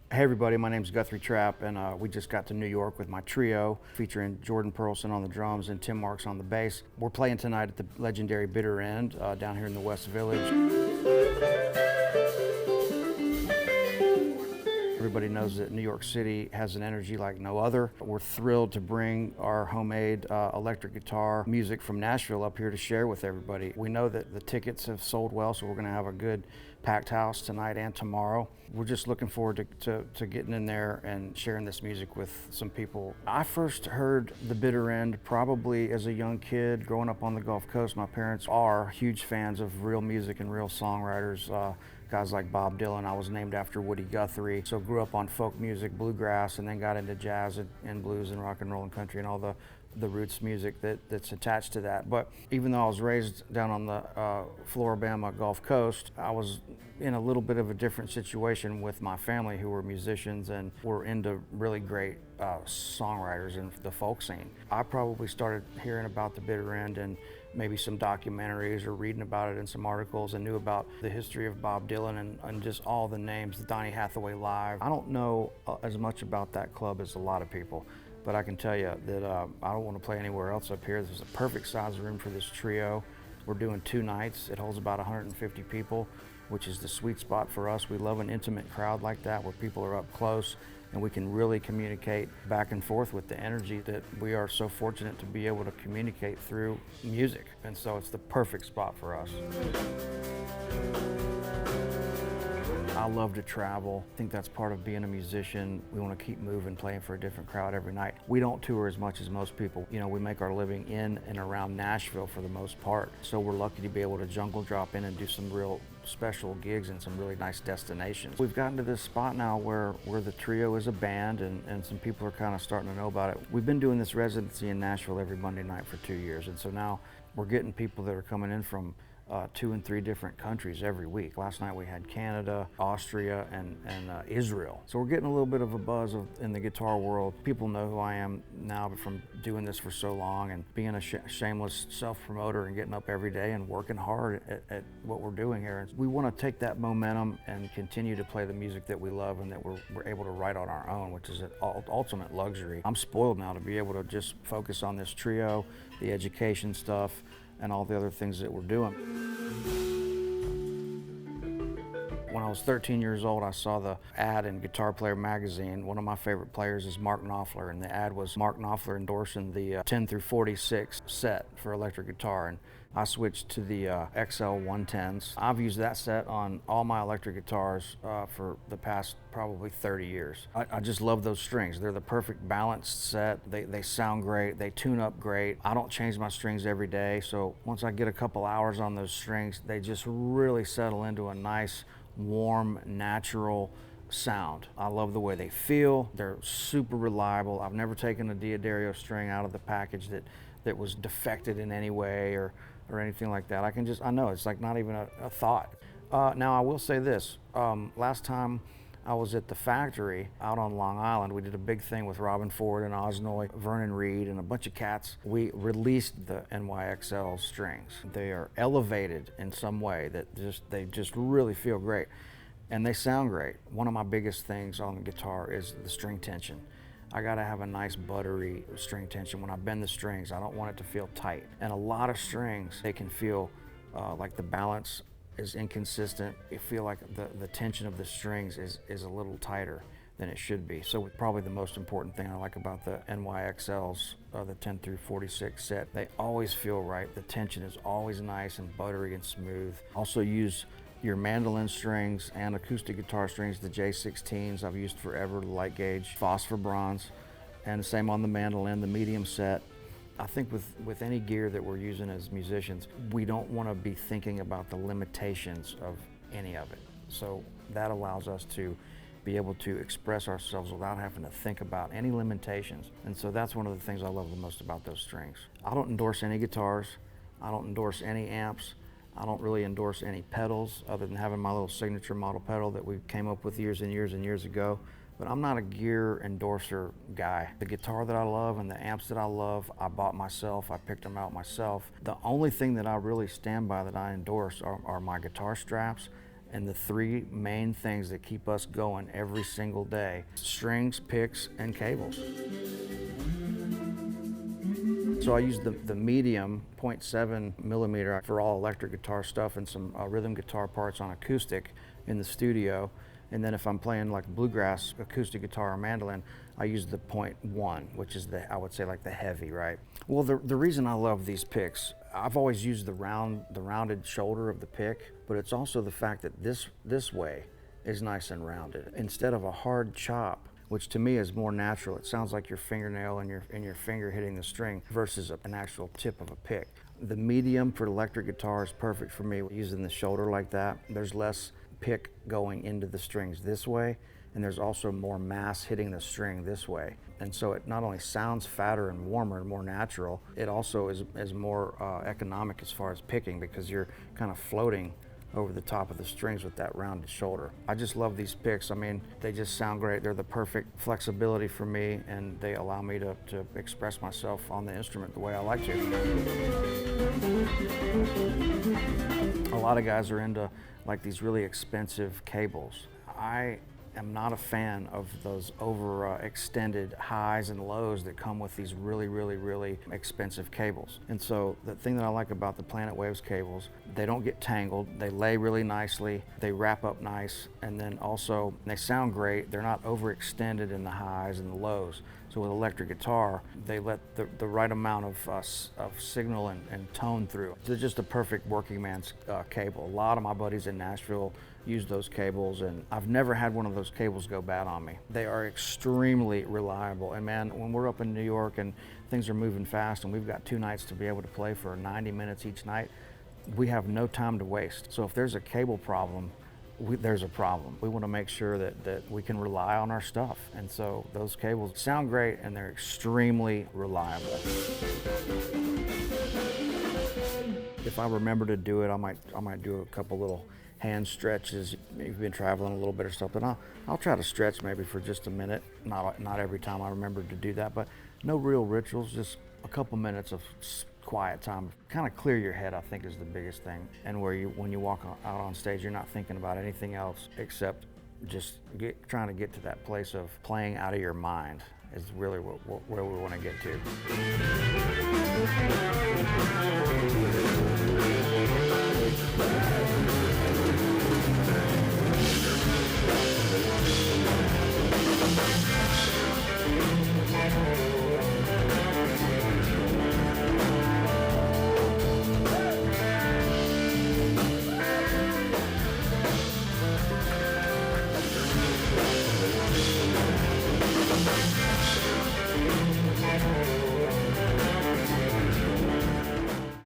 Hey everybody, my name's Guthrie Trapp, and we just got to New York with my trio, featuring Jordan Perlson on the drums and Tim Marks on the bass. We're playing tonight at the legendary Bitter End down here in the West Village. Everybody knows that New York City has an energy like no other. We're thrilled to bring our homemade electric guitar music from Nashville up here to share with everybody. We know that the tickets have sold well, so we're going to have a good packed house tonight and tomorrow. We're just looking forward to getting in there and sharing this music with some people. I first heard the Bitter End probably as a young kid growing up on the Gulf Coast. My parents are huge fans of real music and real songwriters. Guys like Bob Dylan. I was named after Woody Guthrie, so grew up on folk music, bluegrass, and then got into jazz and blues and rock and roll and country and all the roots music that's attached to that. But even though I was raised down on the Floribama Gulf Coast, I was in a little bit of a different situation with my family, who were musicians and were into really great songwriters in the folk scene. I probably started hearing about the Bitter End and maybe some documentaries or reading about it in some articles, and knew about the history of Bob Dylan and just all the names, the Donny Hathaway Live. I don't know as much about that club as a lot of people, but I can tell you that I don't want to play anywhere else up here. This is a perfect size room for this trio. We're doing 2 nights. It holds about 150 people, which is the sweet spot for us. We love an intimate crowd like that, where people are up close and we can really communicate back and forth with the energy that we are so fortunate to be able to communicate through music. And so it's the perfect spot for us. I love to travel. I think that's part of being a musician. We want to keep moving, playing for a different crowd every night. We don't tour as much as most people. You know, we make our living in and around Nashville for the most part. So we're lucky to be able to jungle drop in and do some real special gigs in some really nice destinations. We've gotten to this spot now where the trio is a band, and some people are kind of starting to know about it. We've been doing this residency in Nashville every Monday night for 2 years, and so now we're getting people that are coming in from 2 and 3 different countries every week. Last night we had Canada, Austria, and Israel. So we're getting a little bit of a buzz in the guitar world. People know who I am now from doing this for so long and being a shameless self-promoter and getting up every day and working hard at what we're doing here. And we want to take that momentum and continue to play the music that we love and that we're able to write on our own, which is an ultimate luxury. I'm spoiled now to be able to just focus on this trio, the education stuff, and all the other things that we're doing. When I was 13 years old, I saw the ad in Guitar Player magazine. One of my favorite players is Mark Knopfler, and the ad was Mark Knopfler endorsing the 10 through 46 set for electric guitar. And I switched to the XL 110s. I've used that set on all my electric guitars for the past probably 30 years. I just love those strings. They're the perfect balanced set. They sound great. They tune up great. I don't change my strings every day, so once I get a couple hours on those strings, they just really settle into a nice, warm, natural sound. I love the way they feel. They're super reliable. I've never taken a D'Addario string out of the package that was defected in any way or anything like that. I know it's like not even a thought. Now I will say this, last time I was at the factory out on Long Island, we did a big thing with Robin Ford and Osnoy, Vernon Reed, and a bunch of cats. We released the NYXL strings. They are elevated in some way that they just really feel great. And they sound great. One of my biggest things on the guitar is the string tension. I gotta have a nice buttery string tension. When I bend the strings, I don't want it to feel tight. And a lot of strings, they can feel like the balance is inconsistent. You feel like the tension of the strings is a little tighter than it should be. So probably the most important thing I like about the NYXLs, the 10 through 46 set, they always feel right. The tension is always nice and buttery and smooth. Also use your mandolin strings and acoustic guitar strings, the J16s I've used forever, the light gauge, phosphor bronze, and the same on the mandolin, the medium set. I think with any gear that we're using as musicians, we don't want to be thinking about the limitations of any of it. So that allows us to be able to express ourselves without having to think about any limitations. And so that's one of the things I love the most about those strings. I don't endorse any guitars. I don't endorse any amps. I don't really endorse any pedals other than having my little signature model pedal that we came up with years and years and years ago. But I'm not a gear endorser guy. The guitar that I love and the amps that I love, I bought myself, I picked them out myself. The only thing that I really stand by that I endorse are my guitar straps And the three main things that keep us going every single day: strings, picks, and cables. So I use the medium 0.7 millimeter for all electric guitar stuff and some rhythm guitar parts on acoustic in the studio. And then if I'm playing like bluegrass acoustic guitar or mandolin, I use the 0.1, which is I would say like the heavy, right? Well, the reason I love these picks, I've always used the rounded shoulder of the pick, but it's also the fact that this way is nice and rounded instead of a hard chop, which to me is more natural. It sounds like your fingernail and your finger hitting the string versus an actual tip of a pick. The medium for electric guitar is perfect for me using the shoulder like that. There's less pick going into the strings this way, and there's also more mass hitting the string this way. And so it not only sounds fatter and warmer and more natural, it also is more economic as far as picking, because you're kind of floating over the top of the strings with that rounded shoulder. I just love these picks. I mean, they just sound great. They're the perfect flexibility for me, and they allow me to express myself on the instrument the way I like to. A lot of guys are into like these really expensive cables. I am not a fan of those extended highs and lows that come with these really expensive cables. And so the thing that I like about the Planet Waves cables, they don't get tangled, they lay really nicely, they wrap up nice, and then also they sound great. They're not overextended in the highs and the lows. So with electric guitar, they let the right amount of signal and tone through. They're just a perfect working man's cable. A lot of my buddies in Nashville use those cables, and I've never had one of those cables go bad on me. They are extremely reliable. And man, when we're up in New York and things are moving fast and we've got 2 nights to be able to play for 90 minutes each night, we have no time to waste. So if there's a cable problem, there's a problem. We want to make sure that we can rely on our stuff. And so those cables sound great and they're extremely reliable. If I remember to do it, I might do a couple little hand stretches. You've been traveling a little bit or something. I'll try to stretch maybe for just a minute. Not every time I remember to do that, but no real rituals, just a couple minutes of quiet time. Kind of clear your head, I think, is the biggest thing. And when you walk out on stage, you're not thinking about anything else except just trying to get to that place of playing out of your mind is really where we want to get to.